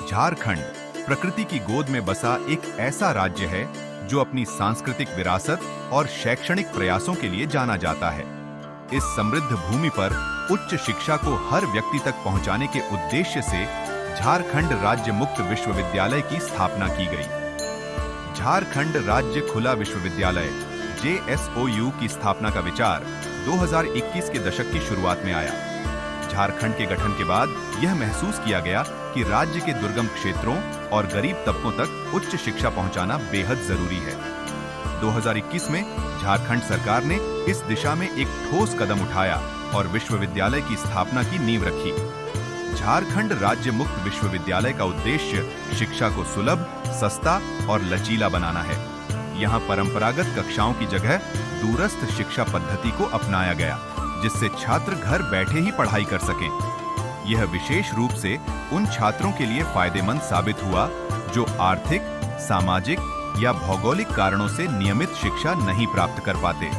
झारखंड प्रकृति की गोद में बसा एक ऐसा राज्य है जो अपनी सांस्कृतिक विरासत और शैक्षणिक प्रयासों के लिए जाना जाता है। इस समृद्ध भूमि पर उच्च शिक्षा को हर व्यक्ति तक पहुंचाने के उद्देश्य से झारखंड राज्य मुक्त विश्वविद्यालय की स्थापना की गई। झारखंड राज्य खुला विश्वविद्यालय JSOU की स्थापना का विचार 2021 के दशक की शुरुआत में आया। झारखंड के गठन के बाद यह महसूस किया गया कि राज्य के दुर्गम क्षेत्रों और गरीब तबकों तक उच्च शिक्षा पहुंचाना बेहद जरूरी है। 2021 में झारखंड सरकार ने इस दिशा में एक ठोस कदम उठाया और विश्वविद्यालय की स्थापना की नींव रखी। झारखंड राज्य मुक्त विश्वविद्यालय का उद्देश्य शिक्षा को सुलभ, सस्ता और लचीला बनाना है। यहाँ परंपरागत कक्षाओं की जगह दूरस्थ शिक्षा पद्धति को अपनाया गया, जिससे छात्र घर बैठे ही पढ़ाई कर सकें। यह विशेष रूप से उन छात्रों के लिए फायदेमंद साबित हुआ जो आर्थिक, सामाजिक या भौगोलिक कारणों से नियमित शिक्षा नहीं प्राप्त कर पाते।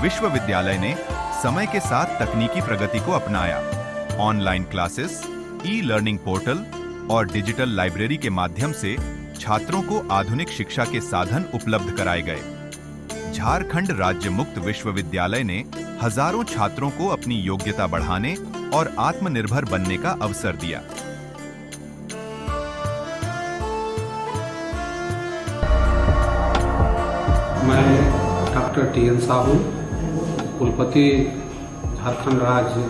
विश्वविद्यालय ने समय के साथ तकनीकी प्रगति को अपनाया। ऑनलाइन क्लासेस, ई-लर्निंग पोर्टल और डिजिटल लाइब्रेरी के माध्यम से छात्रों को आधुनिक शिक्षा के साधन उपलब्ध कराए गए। झारखंड राज्य मुक्त विश्वविद्यालय ने हजारों छात्रों को अपनी योग्यता बढ़ाने और आत्मनिर्भर बनने का अवसर दिया। मैं डॉक्टर TN साहू, कुलपति झारखंड राज्य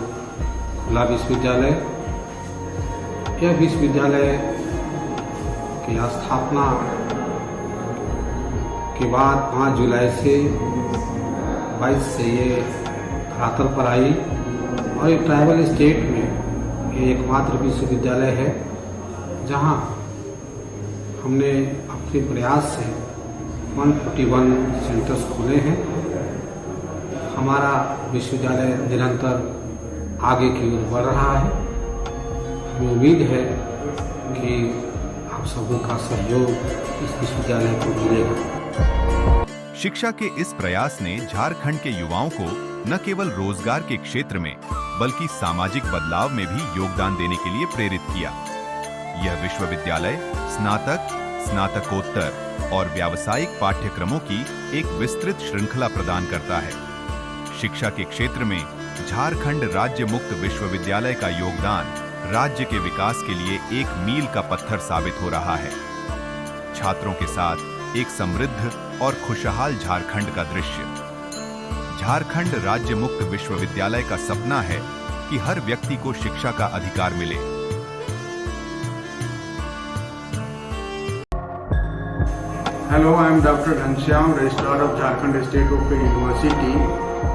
खुला विश्वविद्यालय। यह विश्वविद्यालय की स्थापना के बाद 5 जुलाई से 22 से ये धरातल पर आई और ये ट्राइबल स्टेट में ये एकमात्र विश्वविद्यालय है जहां हमने अपने प्रयास से 141 सेंटर्स खोले हैं। हमारा विश्वविद्यालय निरंतर आगे की ओर बढ़ रहा है। हमें उम्मीद है कि आप सबों का सहयोग इस विश्वविद्यालय को मिलेगा। शिक्षा के इस प्रयास ने झारखंड के युवाओं को न केवल रोजगार के क्षेत्र में बल्कि सामाजिक बदलाव में भी योगदान देने के लिए प्रेरित किया। यह विश्वविद्यालय स्नातक, स्नातकोत्तर और व्यावसायिक पाठ्यक्रमों की एक विस्तृत श्रृंखला प्रदान करता है। शिक्षा के क्षेत्र में झारखंड राज्य मुक्त विश्वविद्यालय का योगदान राज्य के विकास के लिए एक मील का पत्थर साबित हो रहा है। छात्रों के साथ एक समृद्ध और खुशहाल झारखंड का दृश्य। झारखंड राज्य मुक्त विश्वविद्यालय का सपना है कि हर व्यक्ति को शिक्षा का अधिकार मिले। Hello, I am Dr. Ghanshyam, Registrar of Jharkhand State Open University.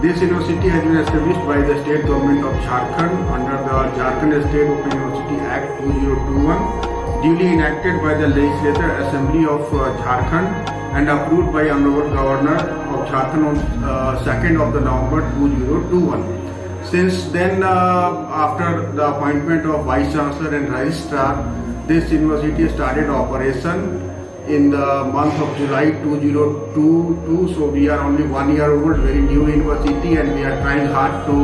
This university has been established by the state government of Jharkhand under the Jharkhand State Open University Act 2021, duly enacted by the Legislature Assembly of Jharkhand and approved by Honorable Governor of Jharkhand on 2nd of the November 2021. Since then, after the appointment of Vice Chancellor and Registrar, this university started operation in the month of July 2022. So we are only 1 year old, very new university, and we are trying hard to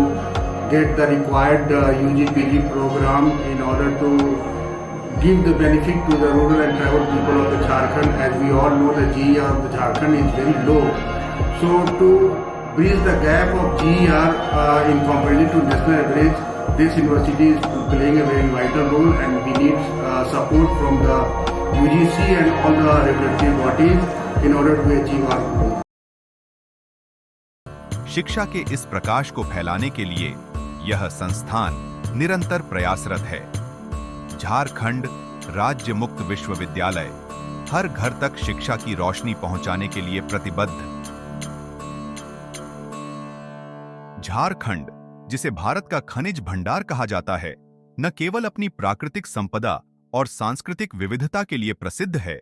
get the required UG/PG program in order to give the benefit to the rural and tribal people of the Jharkhand. As we all know, the GER of the Jharkhand is very low. So to bridge the gap of GER in comparison to national average, this university is playing a very vital role, and we need support from the UGC and all the regulatory bodies in order to achieve our goal. शिक्षा के इस प्रकाश को फैलाने के लिए यह संस्थान निरंतर प्रयासरत है। झारखंड राज्य मुक्त विश्वविद्यालय हर घर तक शिक्षा की रोशनी पहुंचाने के लिए प्रतिबद्ध। झारखंड, जिसे भारत का खनिज भंडार कहा जाता है, न केवल अपनी प्राकृतिक संपदा और सांस्कृतिक विविधता के लिए प्रसिद्ध है,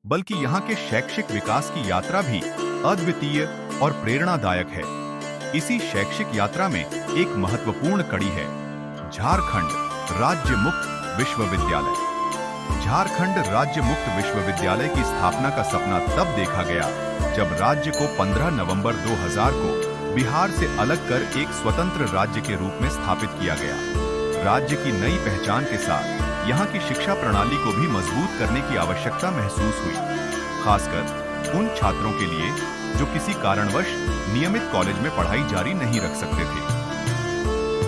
बल्कि यहाँ के शैक्षिक विकास की यात्रा भी अद्वितीय और प्रेरणादायक है। इसी शैक्षिक यात्रा में एक महत्वपूर्ण कड़ी है झारखंड राज्य मुक्त विश्वविद्यालय। झारखंड राज्य मुक्त विश्वविद्यालय की स्थापना का सपना तब देखा गया जब राज्य को 15 नवंबर 2000 को बिहार से अलग कर एक स्वतंत्र राज्य के रूप में स्थापित किया गया। राज्य की नई पहचान के साथ यहाँ की शिक्षा प्रणाली को भी मजबूत करने की आवश्यकता महसूस हुई, खासकर उन छात्रों के लिए जो किसी कारणवश नियमित कॉलेज में पढ़ाई जारी नहीं रख सकते थे।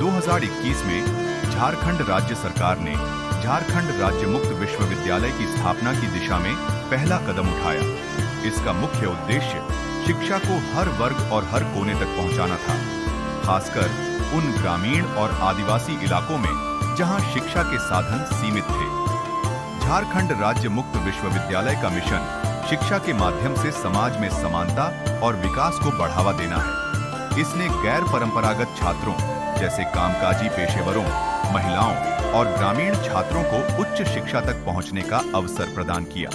2021 में झारखंड राज्य सरकार ने झारखंड राज्य मुक्त विश्वविद्यालय की स्थापना की दिशा में पहला कदम उठाया। इसका मुख्य उद्देश्य शिक्षा को हर वर्ग और हर कोने तक पहुंचाना था, खासकर उन ग्रामीण और आदिवासी इलाकों में जहां शिक्षा के साधन सीमित थे। झारखंड राज्य मुक्त विश्वविद्यालय का मिशन शिक्षा के माध्यम से समाज में समानता और विकास को बढ़ावा देना है। इसने गैर परंपरागत छात्रों जैसे कामकाजी पेशेवरों, महिलाओं और ग्रामीण छात्रों को उच्च शिक्षा तक पहुंचने का अवसर प्रदान किया।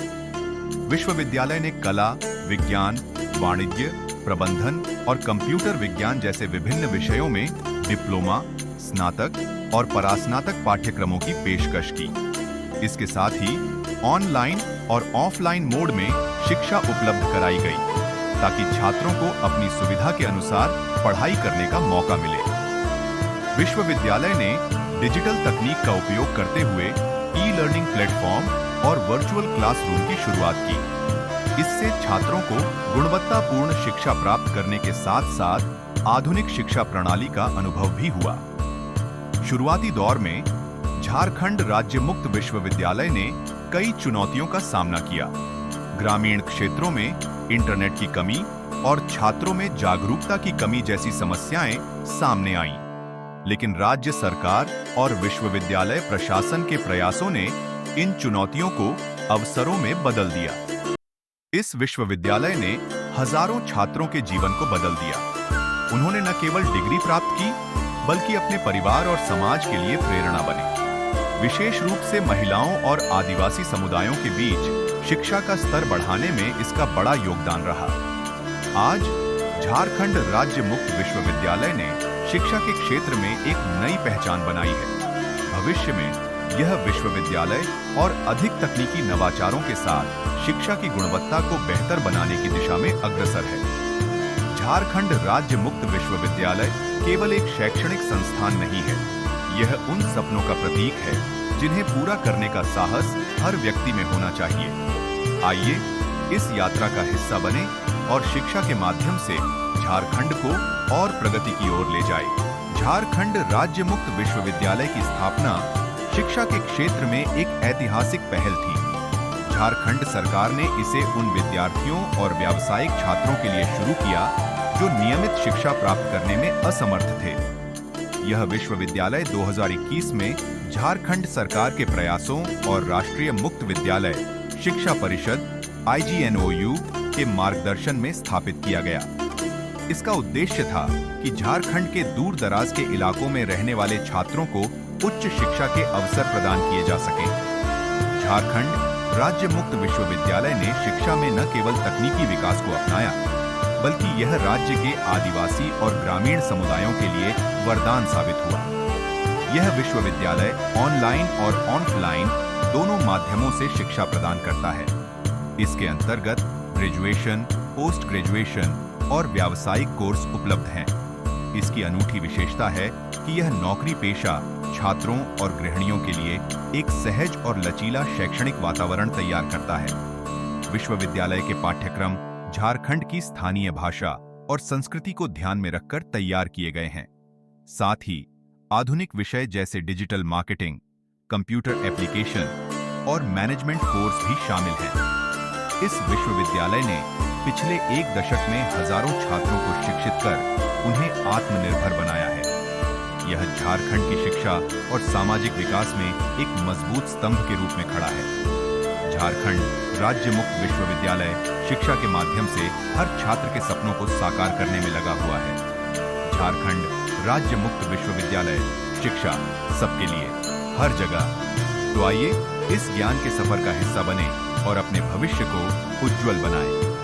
विश्वविद्यालय ने कला, विज्ञान, वाणिज्य, प्रबंधन और कंप्यूटर विज्ञान जैसे विभिन्न विषयों में डिप्लोमा, स्नातक और परास्नातक पाठ्यक्रमों की पेशकश की। इसके साथ ही ऑनलाइन और ऑफलाइन मोड में शिक्षा उपलब्ध कराई गई, ताकि छात्रों को अपनी सुविधा के अनुसार पढ़ाई करने का मौका मिले। विश्वविद्यालय ने डिजिटल तकनीक का उपयोग करते हुए ई-लर्निंग प्लेटफॉर्म और वर्चुअल क्लासरूम की शुरुआत की। इससे छात्रों को गुणवत्तापूर्ण शिक्षा प्राप्त करने के साथ साथ आधुनिक शिक्षा प्रणाली का अनुभव भी हुआ। शुरुआती दौर में झारखंड राज्य मुक्त विश्वविद्यालय ने कई चुनौतियों का सामना किया। ग्रामीण क्षेत्रों में इंटरनेट की कमी और छात्रों में जागरूकता की कमी जैसी समस्याएं सामने आईं। लेकिन राज्य सरकार और विश्वविद्यालय प्रशासन के प्रयासों ने इन चुनौतियों को अवसरों में बदल दिया। इस विश्वविद्यालय ने हजारों छात्रों के जीवन को बदल दिया। उन्होंने न केवल डिग्री प्राप्त की, बल्कि अपने परिवार और समाज के लिए प्रेरणा बने। विशेष रूप से महिलाओं और आदिवासी समुदायों के बीच शिक्षा का स्तर बढ़ाने में इसका बड़ा योगदान रहा। आज झारखंड राज्य मुक्त विश्वविद्यालय ने शिक्षा के क्षेत्र में एक नई पहचान बनाई है। भविष्य में यह विश्वविद्यालय और अधिक तकनीकी नवाचारों के साथ शिक्षा की गुणवत्ता को बेहतर बनाने की दिशा में अग्रसर है। झारखंड राज्य मुक्त विश्वविद्यालय केवल एक शैक्षणिक संस्थान नहीं है, यह उन सपनों का प्रतीक है जिन्हें पूरा करने का साहस हर व्यक्ति में होना चाहिए। आइए इस यात्रा का हिस्सा बने और शिक्षा के माध्यम से झारखंड को और प्रगति की ओर ले जाए। झारखंड राज्य मुक्त विश्वविद्यालय की स्थापना शिक्षा के क्षेत्र में एक ऐतिहासिक पहल थी। झारखंड सरकार ने इसे उन विद्यार्थियों और व्यावसायिक छात्रों के लिए शुरू किया जो नियमित शिक्षा प्राप्त करने में असमर्थ थे। यह विश्वविद्यालय 2021 में झारखंड सरकार के प्रयासों और राष्ट्रीय मुक्त विद्यालय शिक्षा परिषद IGNOU के मार्गदर्शन में स्थापित किया गया। इसका उद्देश्य था कि झारखंड के दूर दराज के इलाकों में रहने वाले छात्रों को उच्च शिक्षा के अवसर प्रदान किए जा सकें। झारखंड राज्य मुक्त विश्वविद्यालय ने शिक्षा में न केवल तकनीकी विकास को अपनाया, बल्कि यह राज्य के आदिवासी और ग्रामीण समुदायों के लिए वरदान साबित हुआ। यह विश्वविद्यालय ऑनलाइन और ऑफलाइन दोनों माध्यमों से शिक्षा प्रदान करता है। इसके अंतर्गत ग्रेजुएशन, पोस्ट ग्रेजुएशन और व्यावसायिक कोर्स उपलब्ध हैं। इसकी अनूठी विशेषता है कि यह नौकरी पेशा छात्रों और गृहिणियों के लिए एक सहज और लचीला शैक्षणिक वातावरण तैयार करता है। विश्वविद्यालय के पाठ्यक्रम झारखंड की स्थानीय भाषा और संस्कृति को ध्यान में रखकर तैयार किए गए हैं। साथ ही आधुनिक विषय जैसे डिजिटल मार्केटिंग, कंप्यूटर एप्लीकेशन और मैनेजमेंट कोर्स भी शामिल हैं। इस विश्वविद्यालय ने पिछले एक दशक में हजारों छात्रों को शिक्षित कर उन्हें आत्मनिर्भर बनाया है। यह झारखंड की शिक्षा और सामाजिक विकास में एक मजबूत स्तंभ के रूप में खड़ा है। झारखंड राज्य मुक्त विश्वविद्यालय शिक्षा के माध्यम से हर छात्र के सपनों को साकार करने में लगा हुआ है। झारखंड राज्य मुक्त विश्वविद्यालय शिक्षा सबके लिए, हर जगह। तो आइए इस ज्ञान के सफर का हिस्सा बने और अपने भविष्य को उज्जवल बनाएं।